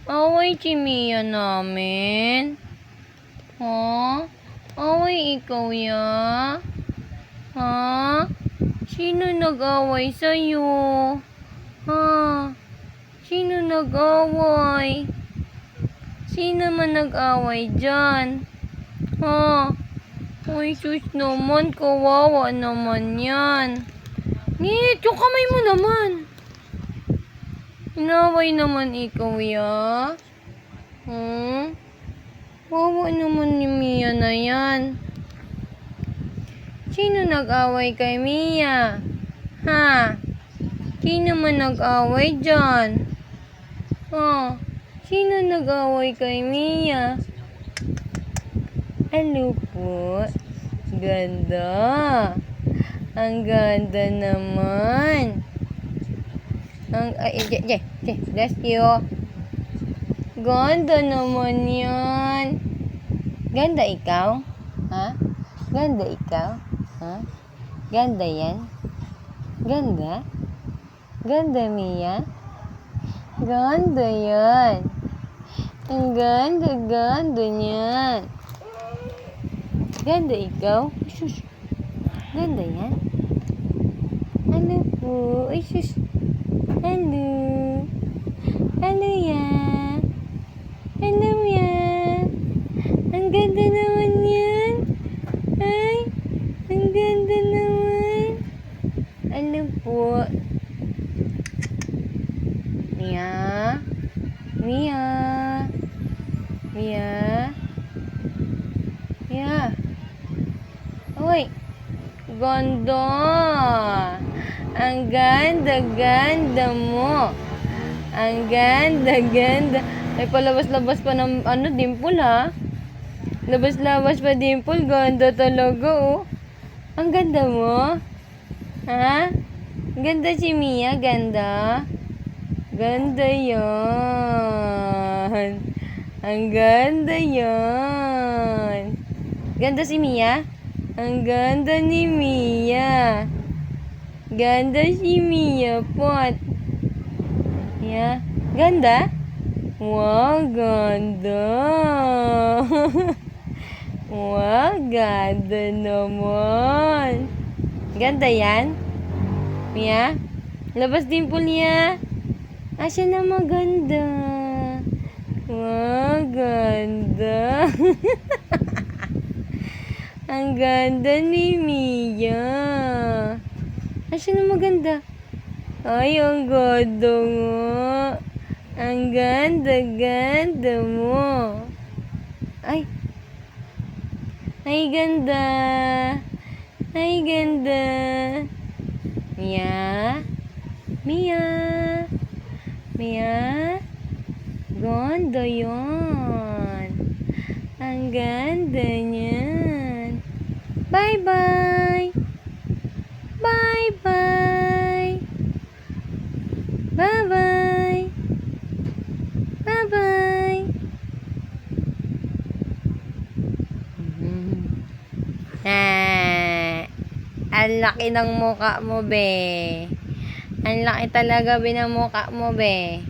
Away si Mia namin. Ha? Away ikaw ya? Ha? Sino nag-away sa'yo? Ha? Sino nag-away? Sino man nag-away dyan? Ha? Uy, sus naman, kawawa naman yan. Ngit, yung kamay mo naman. Inaway naman ikaw ya? Wawa naman ni Mia na yan. Sino nag-away kay Mia? Ha? Sino man nag-away dyan? Ha? Sino nag-away kay Mia? Ano po? Ganda. Ang ganda naman. Bless you. Ganda naman yan. Ganda ikaw? Ha? Ganda ikaw? Ha? Ganda yan? Ganda? Ganda, Mia? Ganda yan. Ang ganda-ganda niyan. Ganda ikaw? Sus. Ganda yan? Ano po? Ay, sus. Hello. Hello yan. Hello yan. Ang ganda naman yan. Ay, ang ganda naman. Ano po? Mia? Mia? Mia? Mia? Uy, ganda. Ang ganda-ganda mo. Ang ganda-ganda. Ay, palabas-labas pa ng dimple ha. Labas-labas pa dimple. Ganda talaga oh. Ang ganda mo. Ha? Ganda si Mia, ganda. Ganda yan. Ang ganda yan. Ganda si Mia? Ang ganda ni Mia. Ganda si Mia, pot. Yeah. Ganda? Wow, ganda. Wow, ganda naman. Ganda yan? Mia? Labas dimple niya. Asya na maganda. Wow, ganda. Ang ganda ni Mia. Asya na maganda. Ay, ang ganda nga. Ang ganda-ganda mo. Ay. Ay, ganda. Ay, ganda. Mia? Mia? Mia? Ganda yun. Ang ganda niyan. Bye-bye. Bye-bye. Bye-bye. Bye-bye. Ang laki ng mukha mo, be. Ang laki talaga, be, ng mukha mo, be.